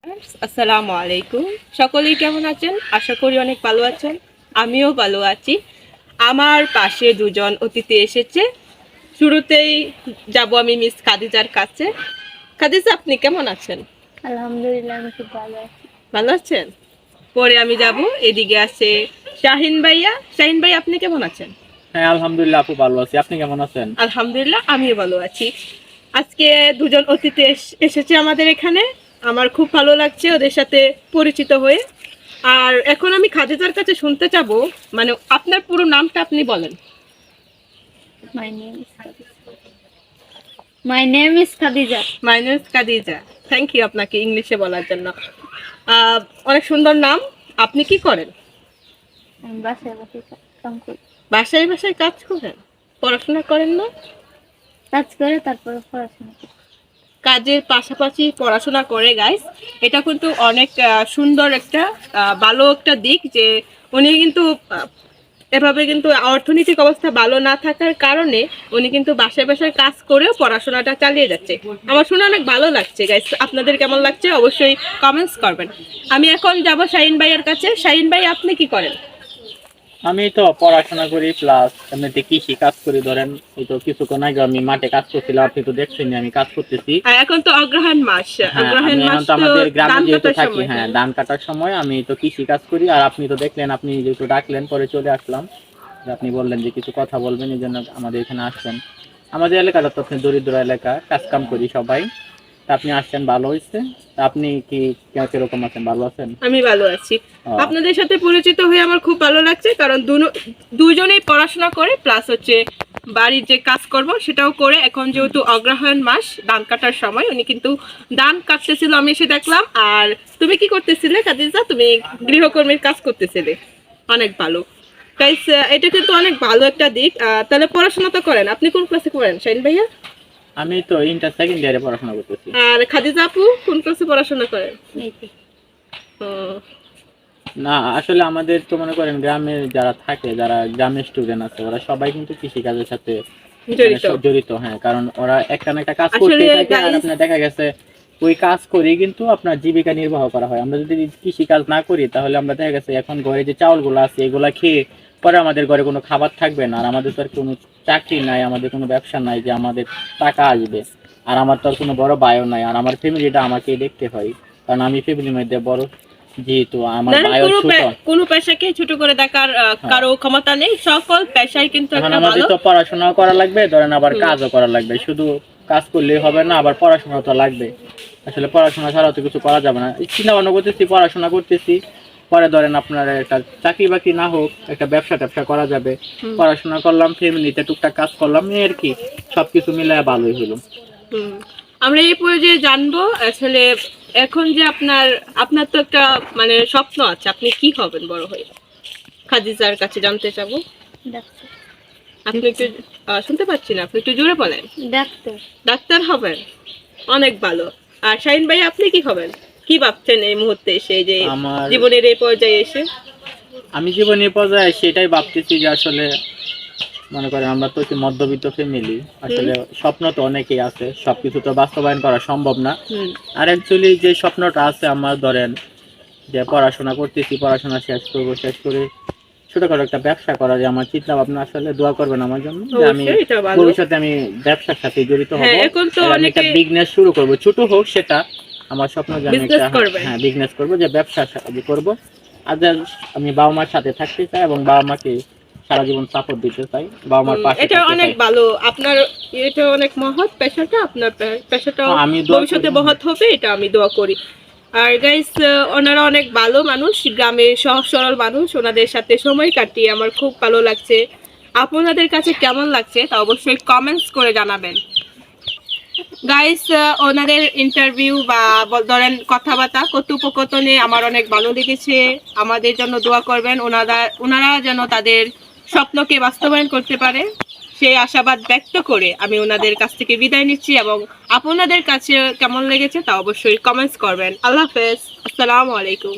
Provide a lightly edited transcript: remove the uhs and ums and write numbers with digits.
আসসালামু আলাইকুম। সকলেই কেমন আছেন? আশা করি অনেক ভালো আছেন। আমিও ভালো আছি। আমার পাশে দুজন অতিথি এসেছে। শুরুতেই যাব আমি মিস খাদিজার কাছে। খাদিজা, আপনি কেমন আছেন? আলহামদুলিল্লাহ, আমি খুব ভালো আছি। ভালো আছেন? পরে আমি যাব, এদিকে আছে শাহিন ভাইয়া। শাহিন ভাই, আপনি কেমন আছেন? হ্যাঁ, আলহামদুলিল্লাহ আপু ভালো আছি। আপনি কেমন আছেন? আলহামদুলিল্লাহ, আমিও ভালো আছি। আজকে দুজন অতিথি এসেছে আমাদের এখানে। আমার খুব ভালো লাগছে ওদের সাথে পরিচিত হয়ে। আর এখন আমি খাদিজার কাছে শুনতে চাবো, মানে আপনার পুরো নামটা আপনি বলেন। My name is Khadija. My name is Khadija. My name is Khadija. Thank you আপনাকে ইংলিশে বলার জন্য। অনেক সুন্দর নাম। আপনি কি করেন? আমি বাসায় বসে কাম করি। বাসায় বাসায় কাজ করেন? পড়াশোনা করেন না? কাজ করে তারপরে পড়াশোনা করি। কাজের পাশাপাশি পড়াশোনা করে গাইস, এটা কিন্তু অনেক সুন্দর একটা ভালো একটা দিক যে উনি কিন্তু এভাবে কিন্তু অর্থনৈতিক অবস্থা ভালো না থাকার কারণে উনি কিন্তু বাসায় বাসায় কাজ করেও পড়াশোনাটা চালিয়ে যাচ্ছে। আমার শুনে অনেক ভালো লাগছে গাইস। আপনাদের কেমন লাগছে অবশ্যই কমেন্টস করবেন। আমি এখন যাব শাহিন ভাইয়ের কাছে। শাহিন ভাই, আপনি কি করেন? আমি তো পড়াশোনা করি প্লাস এমনিতে কৃষি কাজ করি। ধরেন এই তো কিছুক্ষণ আগে আমি মাঠে কাজ করছিলাম, আপনি তো দেখছেন আমি কাজ করতেছি। আর এখন তো অগ্রহায়ণ মাস। হ্যাঁ, অগ্রহায়ণ আমি মাস এখন তো তো আমাদের গ্রামে ধান যেহেতু কাটার থাকি, সময়। হ্যাঁ ধান কাটার সময় আমি তো কৃষি কাজ করি। আর আপনি তো দেখলেন, আপনি যেহেতু ডাকলেন পরে চলে আসলাম। যে আপনি বললেন যে কিছু কথা বলবেন, এই জন্য আমাদের এখানে আসছেন। আমাদের এলাকাটা তো আপনি দরিদ্র এলাকা, কাজ কাম করি সবাই। তা আপনি আসছেন, ভালো হয়েছে। তা আপনি কি কিরকম আছেন? ভালো আছেন? আমি ভালো আছি। আপনাদের সাথে পরিচিত হয়ে আমার খুব ভালো লাগছে, কারণ দুজনেই পড়াশোনা করে প্লাস হচ্ছে বাড়ির যে কাজ করব সেটাও করে। এখন যেহেতু অগ্রহায়ণ মাস, ধান কাটার সময়, উনি কিন্তু ধান কাটতেছিল, আমি এসে দেখলাম। আর তুমি কি করতেছিলে খাদিজা? তুমি গৃহকর্মীর কাজ করতেছিলে। অনেক ভালো গাইস, এটা কিন্তু অনেক ভালো একটা দিক। তাহলে পড়াশোনা তো করেন। আপনি কোন ক্লাসে পড়েন শাহিন ভাইয়া? আমি তো ইন্টার সেকেন্ড ইয়ারে পড়াশোনা করতেছি। আর খাদিজা আপু কোন ক্লাসে পড়াশোনা করেন? ও, না, আসলে আমাদের তো মনে করেন গ্রামের যারা থাকে, যারা গ্রামের স্টুডেন্ট আছে, ওরা সবাই কিন্তু কৃষি কাজের সাথে জড়িত। হ্যাঁ, কারণ ওরা একটা না একটা কাজ করতে থাকে। আর আপনার দেখা গেছে ওই কাজ করি কিন্তু আপনার জীবিকা নির্বাহ করা হয়। আমরা যদি কৃষি কাজ না করি তাহলে আমরা দেখা গেছে এখন ঘরে যে চাউলগুলো আছে এগুলা খেয়ে পরে আমাদের ঘরে কোনো খাবার থাকবে না। আর আমাদের তো আর কোনো চাকরি নাই, আমাদের কোনো ব্যবসা নাই যে আমাদের টাকা আসবে। আর আমার তো আর কোনো বড় ভাইও নাই, আর আমার ফ্যামিলিটা আমাকে দেখতে হয়, কারণ আমি ফ্যামিলির মধ্যে বড়। যেহেতু আমার ভাইও ছোট, কোনো পেশাকে ছোট করে দেখার কারো ক্ষমতা নেই। সকল পেশায় কিন্তু এখন একটা আমাদের ভালো। তো পড়াশোনাও করা লাগবে, ধরেন আবার কাজও করা লাগবে। শুধু কাজ করলেই হবে না, আবার পড়াশোনা তো লাগবে। আসলে পড়াশোনা ছাড়া তো কিছু করা যাবে না। চিন্তা ভাবনা করতেছি, পড়াশোনা করতেছি, পরে ধরেন আপনার একটা চাকরি বাকরি না হোক, একটা ব্যবসা ট্যাবসা করা যাবে। পড়াশোনা করলাম, ফ্যামিলিতে টুকটাক কাজ করলাম, এই আর কি। সবকিছু মিলায় ভালোই হলো। আমরা এই পর্যায়ে জানবো আসলে এখন যে আপনার তো একটা মানে স্বপ্ন আছে, আপনি কি হবেন বড় হয়ে? খাদিজার কাছে জানতে চাবো। ডাক্তার। আপনি একটু শুনতে পাচ্ছি না, আপনি একটু জোরে বলেন। ডাক্তার। ডাক্তার হবেন? অনেক ভালো। আর শাহিন ভাই, আপনি কি হবেন? কি ভাবছেন এই মুহূর্তে এসে, যে জীবনের এই পর্যায়ে এসে? আমি জীবনের পর্যায়ে সেটাই ভাবতেছি যে আসলে মনে করেন আমরা তো মধ্যবিত্ত ফ্যামিলি। আসলে স্বপ্ন তো অনেকেই আছে, সবকিছু তো বাস্তবায়ন করা সম্ভব না। আর অ্যাকচুয়ালি যে স্বপ্নটা আছে আমার, ধরেন যে পড়াশোনা করতেছি, পড়াশোনা শেষ করে ছোটখাটো একটা ব্যবসা করা, যে আমার চিন্তা ভাবনা। আসলে দোয়া করবেন আমার জন্য যে আমি ভবিষ্যতে আমি ব্যবসার সাথে জড়িত হব। আমি একটা বিজনেস শুরু করব, ছোট হোক সেটা। আমার স্বপ্ন যে আমি একটা বিজনেস করব, যে ব্যবসা করব। আর আমি বাবা মার সাথে থাকতে চাই এবং বাবা মাকে সারা জীবন সাপোর্ট দিতে চাই, বাবা মার পাশে। এটা অনেক ভালো। আপনার এটা অনেক মহৎ পেশাটা। আপনার পেশাটা ভবিষ্যতে মহৎ হবে, এটা আমি দোয়া করি। আর গাইস, ওনারা অনেক ভালো মানুষ, গ্রামের সহজ সরল মানুষ। ওনাদের সাথে সময় কাটিয়ে আমার খুব ভালো লাগছে। আপনাদের কাছে কেমন লাগছে তা অবশ্যই কমেন্টস করে জানাবেন গাইস। ওনাদের ইন্টারভিউ বা ধরেন কথাবার্তা কথোপকথনে আমার অনেক ভালো লেগেছে। আমাদের জন্য দোয়া করবেন, ওনারা যেন তাদের স্বপ্নকে বাস্তবায়ন করতে পারে সেই আশাবাদ ব্যক্ত করে আমি ওনাদের কাছ থেকে বিদায় নিচ্ছি। এবং আপনাদের কাছে কেমন লেগেছে তা অবশ্যই কমেন্টস করবেন। আল্লাহ হাফেজ, আসসালামু আলাইকুম।